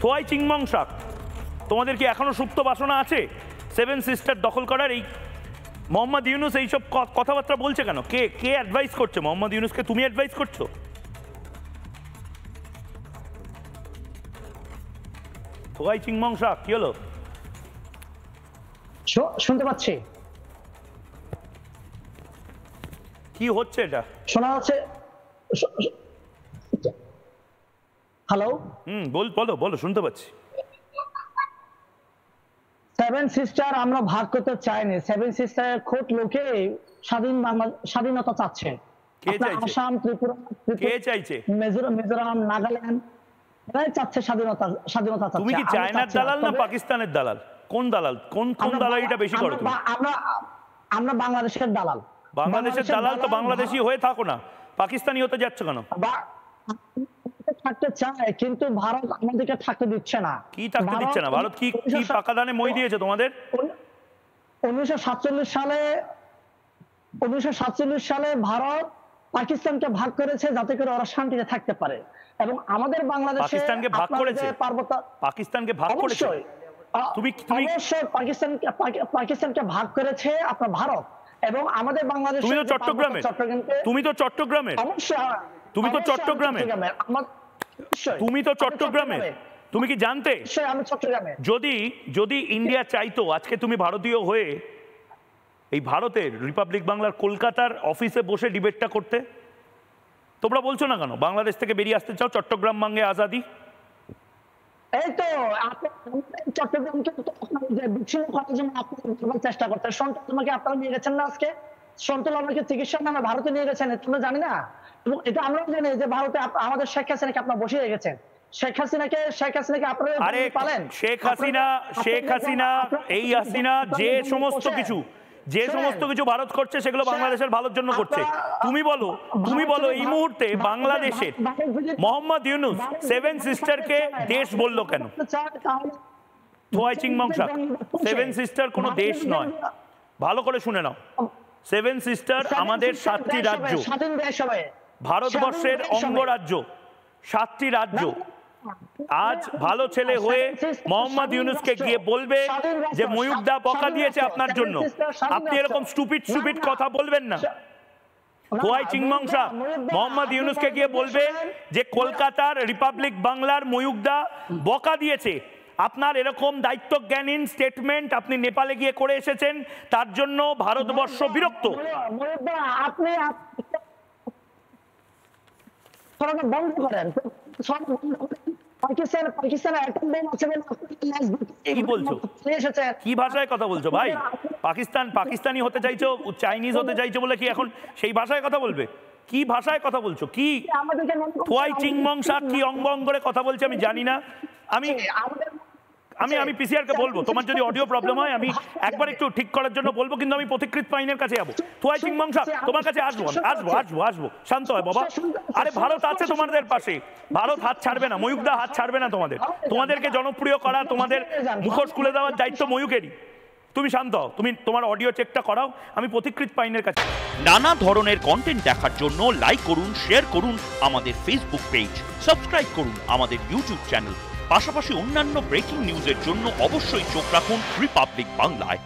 থোয়াই চিংমং শাক, তোমাদের কি এখনো সুপ্ত বাসনা আছে সেভেন সিস্টার দখল করার? এই মোহাম্মদ ইউনুস এইসব কথাবার্তা বলছে কেন? কে কে অ্যাডভাইস করছে মোহাম্মদ ইউনুসকে? তুমি অ্যাডভাইস করছো? থোয়াই চিংমং শাক কি হলো? শুনতে পাচ্ছি। কি হচ্ছে এটা? শোনা যাচ্ছে? হ্যালো, বলো বলো, শুনতে পাচ্ছি। সেভেন সিস্টার আমরা ভাগ করতে চাইনি। সেভেন সিস্টারের খোদ লোকে স্বাধীনতা চাচ্ছে। আসাম, ত্রিপুরা, কে চাইছে? মিজোরাম, নাগাল্যান্ড এরাই চাচ্ছে স্বাধীনতা চাচ্ছে। তুমি কি চায়নার দালাল না পাকিস্তানের দালাল? কোন দালাল? কোন দালালিটা বেশি করো তুমি? আমরা বাংলাদেশের দালাল। বাংলাদেশের দালাল তো বাংলাদেশি হয়ে থাকো না, পাকিস্তানি হতে যাচ্ছ কেন? থাকতে চায় কিন্তু ভারত আমাদেরকে থাকতে দিচ্ছে না। কি থাকতে দিচ্ছে না? ভারত কি পাকা দানে মই দিয়েছে তোমাদের? 1947 সালে ভারত পাকিস্তানকে ভাগ করেছে যাতে করে ওরা শান্তিতে থাকতে পারে, এবং আমাদের বাংলাদেশে পাকিস্তানকে ভাগ করেছে। পাকিস্তানকে ভাগ করেছে তুমি অবশ্যই পাকিস্তানকে ভাগ করেছে আপনার ভারত, এবং আমাদের বাংলাদেশে তুমি তো চট্টগ্রামের, তুমি তো চট্টগ্রামের, তুমি তো চট্টগ্রামের, তুমি তো চট্টগ্রামের। তুমি কি জানতে যদি ইন্ডিয়া চাইতো আজকে তুমি ভারতীয় হয়ে এই ভারতের রিপাবলিক বাংলার কলকাতার অফিসে বসে ডিবেটটা করতে? তোমরা বলছো না কেন বাংলাদেশ থেকে বেরিয়ে আসতে চাও? চট্টগ্রাম মাঙ্গে আজাদি। এই তো চট্টগ্রামকে চেষ্টা করতে তোমাকে আপনারা নিয়ে গেছেন না আজকে? সন্তুল আমাকে চিকিৎসার নামে ভারতে নিয়ে গেছেন, তোমরা জানি না? এবং এটা আমরাও জানি যে ভারতে আমাদের শেখ হাসিনাকে আপনারা বসিয়ে রেখেছেন। শেখ হাসিনাকে আপনারা পালেন। শেখ হাসিনা এই হাসিনা যে সমস্ত কিছু ভারত করছে সেগুলো বাংলাদেশের ভালোর জন্য করছে। তুমি বলো এই মুহূর্তে বাংলাদেশের মোহাম্মদ ইউনুস সেভেন সিস্টারকে দেশ বললো কেন? থোয়াই চিংমং শাক, সেভেন সিস্টার কোনো দেশ নয়। ভালো করে শুনে নাও, সেভেন সিস্টার আমাদের 7টি রাজ্য, ভারতবর্ষের অঙ্গরাজ্য, 7টি রাজ্য। আজ ভালো ছেলে হয়ে মোহাম্মদ ইউনুসকে গিয়ে বলবে যে ময়ূকদা বকা দিয়েছে আপনার জন্য। আপনি এরকম স্টুপিড কথা বলবেন না। থোয়াই চিংমং শাক মোহাম্মদ ইউনুসকে গিয়ে বলবে যে কলকাতার রিপাবলিক বাংলার ময়ূকদা বকা দিয়েছে। আপনার এরকম দায়িত্বজ্ঞানহীন স্টেটমেন্ট আপনি নেপালে গিয়ে করে এসেছেন, তার জন্য ভারতবর্ষ বিরক্ত। আপনি বন্ধ করেন। কি ভাষায় কথা বলছো ভাই? পাকিস্তানি হতে চাইছো, চাইনিজ হতে চাইছো বলে কি এখন সেই ভাষায় কথা বলবে? কি ভাষায় কথা বলছো? কি থোয়াই চিংমং শাক কি অঙ্গ করে কথা বলছে আমি জানি না। আমি পিসিআর কে বলবো, তোমার যদি অডিও প্রবলেম হয় আমি একবার একটু ঠিক করার জন্য বলবো, কিন্তু আমি পথিকৃৎ আইনের কাছে যাবো। থোয়াই চিংমং শাক তোমার কাছে আসবো। শান্ত হয় বাবা। আরে ভারত আছে তোমাদের পাশে, ভারত হাত ছাড়বে না, ময়ূকদা হাত ছাড়বে না তোমাদেরকে জনপ্রিয় করা, তোমাদের মুখোশ খুলে দেওয়ার দায়িত্ব ময়ূকেরই। তুমি শান্ত হও, তুমি তোমার অডিও চেকটা করাও, আমি পথিকৃৎ আইনের কাছে। নানা ধরনের কন্টেন্ট দেখার জন্য লাইক করুন, শেয়ার করুন আমাদের ফেসবুক পেজ, সাবস্ক্রাইব করুন আমাদের ইউটিউব চ্যানেল। পাশাপাশি অন্যান্য ব্রেকিং নিউজের জন্য অবশ্যই চোখ রাখুন রিপাবলিক বাংলায়।